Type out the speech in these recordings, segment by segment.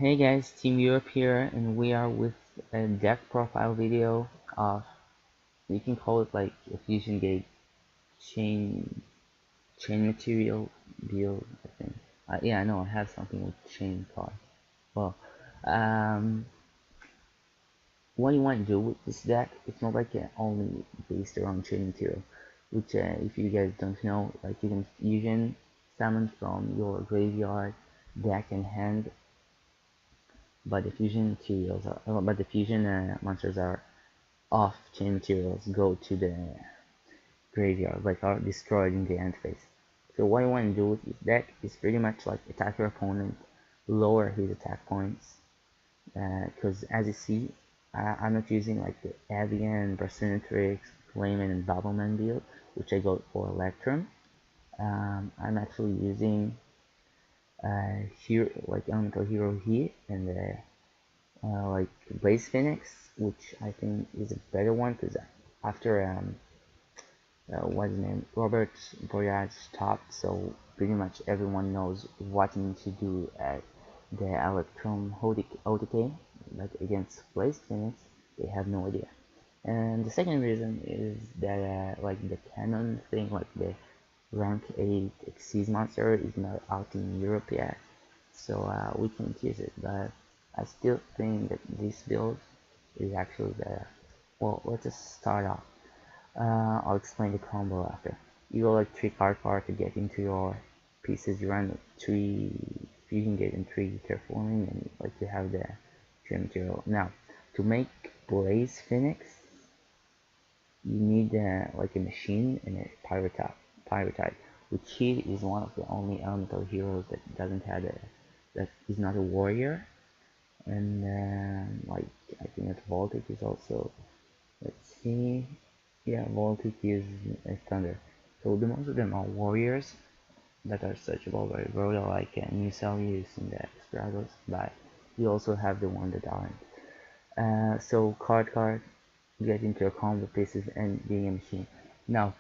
Hey guys, Team Europe here, and we are with a deck profile video of, you can call it like a fusion gate chain material build, I think. Yeah, I know I have something with chain card. Well, um, what you want to do with this deck, it's not like only based around chain material, which if you guys don't know, like you can fusion summon from your graveyard, deck, and hand, but the fusion materials are, but the fusion monsters are off chain materials go to the graveyard, like are destroyed in the end phase. So what you want to do with this deck is pretty much like attack your opponent, lower his attack points, because as you see, I'm not using like the Avian, Barcinatrix, Flamen, and Babbleman build, which I go for Electrum. I'm actually using hero, like Elemental Hero here, and like Blaze Phoenix, which I think is a better one because after what's his name, Robert Boyage stopped, so pretty much everyone knows what you need to do at the Electrum OTK, but against Blaze Phoenix, they have no idea. And the second reason is that like the canon thing, like the rank 8 Xyz monster is not out in Europe yet, so we can't use it, but I still think that this build is actually better. Well, let's just start off. I'll explain the combo after. You go like 3 card to get into your pieces. You run 3 fusion gate and 3 terraforming, and like you have the trim material. Now, to make Blaze Phoenix, you need like a machine and a pyrotype, which he is one of the only elemental heroes that doesn't have a, that is not a warrior, and like I think that Voltic is also, let's see, yeah, Voltic is a thunder. So the most of them are warriors that are searchable by Rhoda, like New Celius and the Stratos, but we also have the one that aren't. So card, get into your combo pieces and being a machine. Now,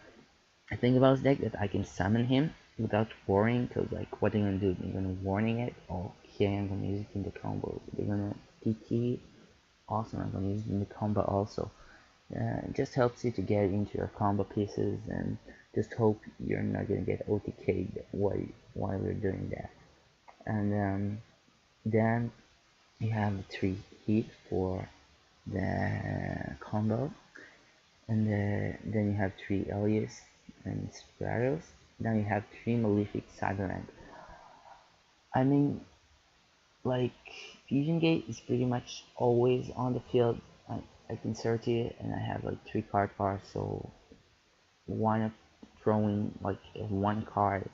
I think about this deck that I can summon him without worrying, because like what are you gonna do? You're gonna warning it? Okay, I'm gonna use it in the combo. They're gonna TT, awesome, I'm gonna use it in the combo also. It just helps you to get into your combo pieces and just hope you're not gonna get OTK'd while you're doing that. And then you have 3 heat for the combo, and then you have 3 Elias and Stratos. Then you have 3 Malefic Cybermen. I mean, like, Fusion Gate is pretty much always on the field. I can search it, and I have like 3 cards, so why not throwing like one card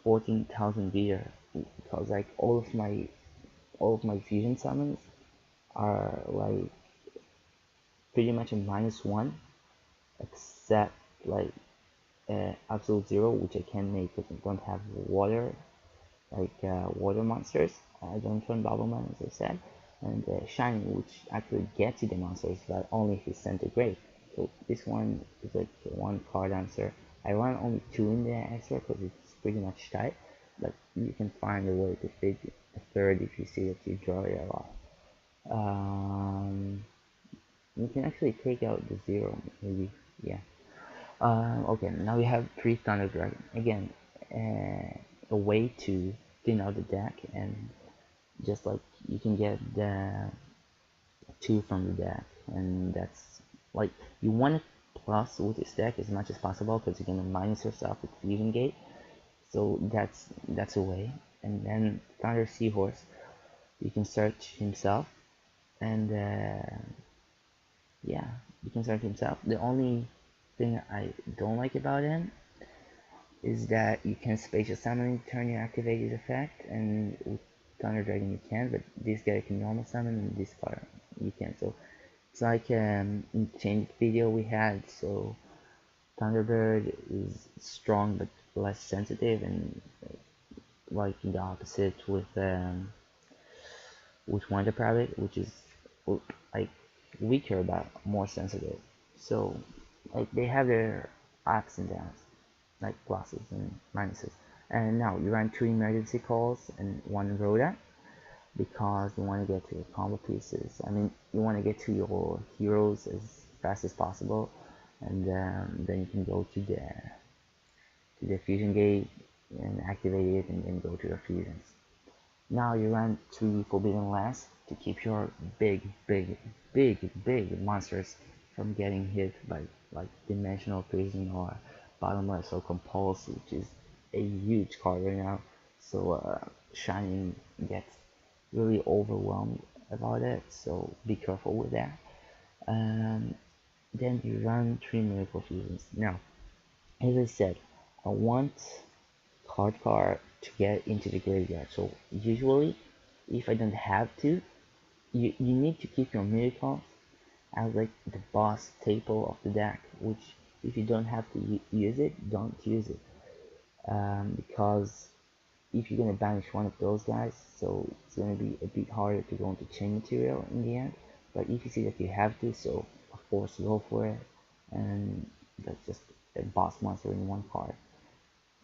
14,000 beer, because like all of my fusion summons are like pretty much a -1, except like absolute zero, which I can make because I don't have water, like water monsters. I don't run Babbleman, as I said, and Shiny, which actually gets you the monsters, but only if it's sent to grave. So this one is like one card answer. I run only 2 in the extra because it's pretty much tight, but you can find a way to fit a third if you see that you draw it a lot. Um, you can actually take out the zero, maybe, yeah. Okay, now we have 3 Thunder Dragon. Again, a way to thin out the deck, and just like you can get the 2 from the deck, and that's like you want to plus with this deck as much as possible because you're gonna minus yourself with Fusion Gate. So that's a way. And then Thunder Seahorse, you can search himself, and yeah, you can search himself. The only thing I don't like about him is that you can spatial summon turn you activate his effect, and with Thunder Dragon you can, but this guy can normal summon, and this card you can. So it's like in the change video we had, so Thunderbird is strong but less sensitive, and like in the opposite with Wonder Private, which is like weaker but more sensitive. So like they have their ups and downs, like pluses and minuses. And now you run 2 emergency calls and 1 Rhoda. because you want to get to your combo pieces. I mean, you want to get to your heroes as fast as possible, and then you can go to the fusion gate and activate it, and then go to your fusions. Now you run 3 forbidden lands to keep your big monsters from getting hit by like dimensional prison or bottomless or compulse, which is a huge card right now. So Shining gets really overwhelmed about it, so be careful with that. Um, then you run 3 miracle fusions. Now, as I said, I want card to get into the graveyard. So usually, if I don't have to, you need to keep your miracles as like the boss staple of the deck. Which, if you don't have to use it, don't use it. Because if you're gonna banish one of those guys, so it's gonna be a bit harder to go into chain material in the end. But if you see that you have to, so of course go for it, and that's just a boss monster in one card.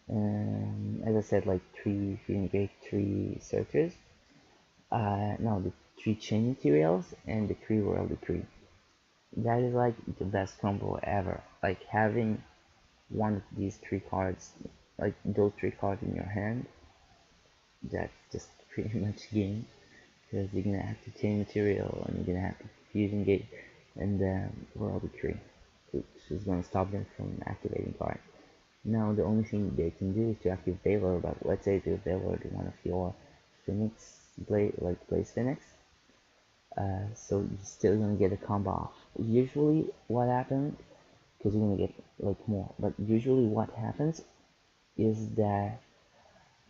As I said, like 3 Fusion Gate, 3 searchers. No, the 3 chain materials and the 3 royal decree. That is like the best combo ever. Like having one of these 3 cards, like those 3 cards in your hand, that's just pretty much game, because you're gonna have to chain material and you're gonna have to fusion gate and royal decree, which is gonna stop them from activating card. Now the only thing they can do is to activate Valor, but let's say the Valor to one of your Phoenix Blade, like Blaze Phoenix, so you're still gonna get a combo off. Usually what happens, because you're gonna get like more, but usually what happens is that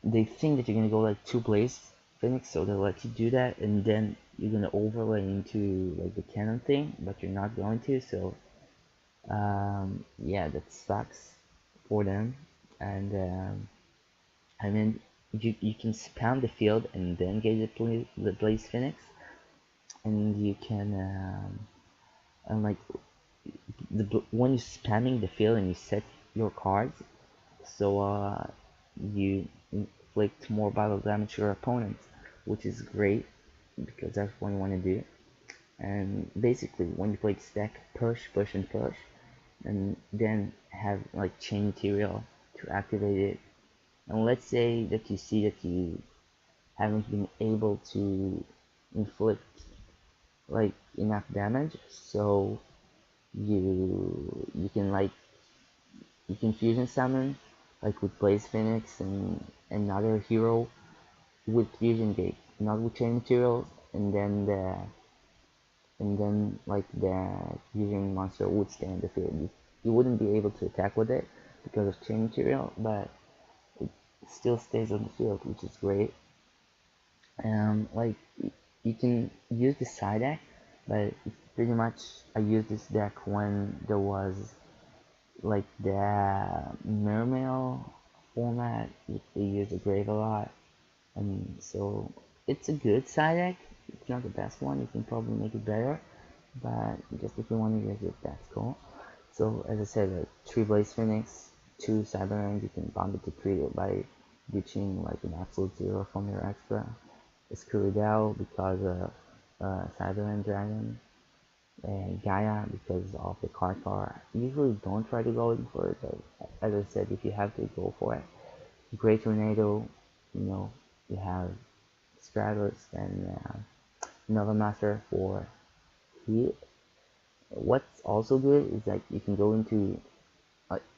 they think that you're gonna go like 2 Blaze Phoenix, so they'll let you do that, and then you're gonna overlay into like the cannon thing, but you're not going to, so yeah, that sucks for them. And I mean, you can spam the field and then get the Blaze Phoenix, and you can and like when you're spamming the field and you set your cards, so you inflict more battle damage to your opponents, which is great because that's what you want to do. And basically, when you play stack, push, and push, and then have like chain material to activate it. And let's say that you see that you haven't been able to inflict like enough damage, so you can like you can fusion summon like with Blaze Phoenix and another hero with fusion gate, not with chain materials, and then like the fusion monster would stay in the field. You wouldn't be able to attack with it because of chain material, but it still stays on the field, which is great. Like you can use the side deck, but it's pretty much I used this deck when there was like the mermail format. They use the grave a lot, and so it's a good side deck. It's not the best one. You can probably make it better, but just if you want to use it, that's cool. So as I said, 3 Blaze Phoenix, 2 Cyberland, you can bomb it to create it by reaching like an absolute 0 from your extra. Escuridel because of Cyberland Dragon, and Gaia because of the card power. Usually don't try to go in for it, but as I said, if you have to, go for it. Great Tornado, you know, you have Stratus and Nova Master for heat. What's also good is that you can go into,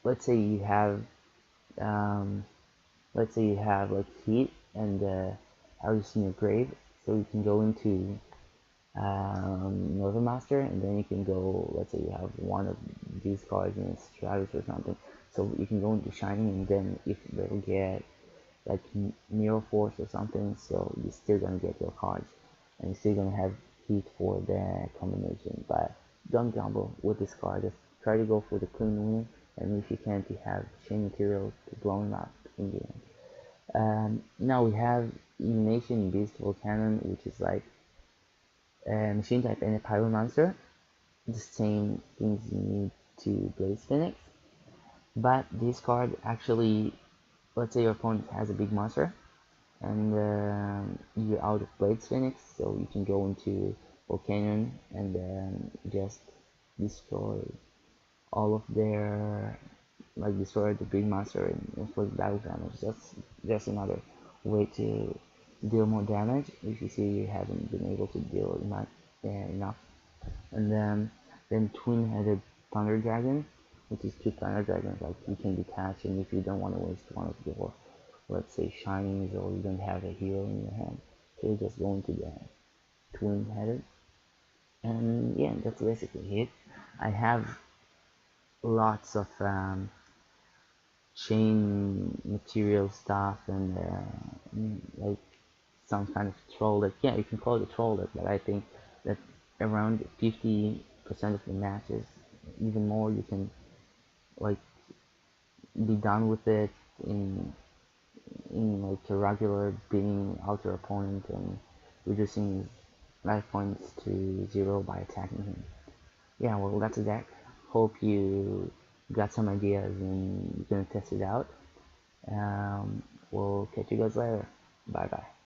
let's say you have like heat and Alice in your grave, so you can go into Nova Master, and then you can go, let's say you have one of these cards in Stratus or something, so you can go into Shining, and then if they'll get like Mirror Force or something, so you're still gonna get your cards, and you're still gonna have heat for the combination. But don't gamble with this card, just try to go for the clean win, and if you can't, you have chain material to blow him up in the end. Now we have Illumination Beast Volcanon, which is like a machine type and a pyromancer. The same things you need to Blaze Phoenix, but this card actually, let's say your opponent has a big monster, and you're out of blades Phoenix, so you can go into Volcanion and just destroy all of their, like, destroy the big monster and inflict battle damage. That's just another way to deal more damage if you see you haven't been able to deal enough. And then twin-headed thunder dragon, which is two thunder dragons, like you can detach, and if you don't want to waste one of your, let's say, shinies, or you don't have a hero in your hand, so you just go into the twin-headed, and yeah, that's basically it. I have lots of chain material stuff and like some kind of troll deck. Yeah, you can call it a troll deck, but I think that around 50% of the matches, even more, you can like be done with it in like a regular beating out your opponent and reducing his life points to 0 by attacking him. Yeah, well, that's a deck. Hope you got some ideas and you're gonna test it out. We'll catch you guys later. Bye bye.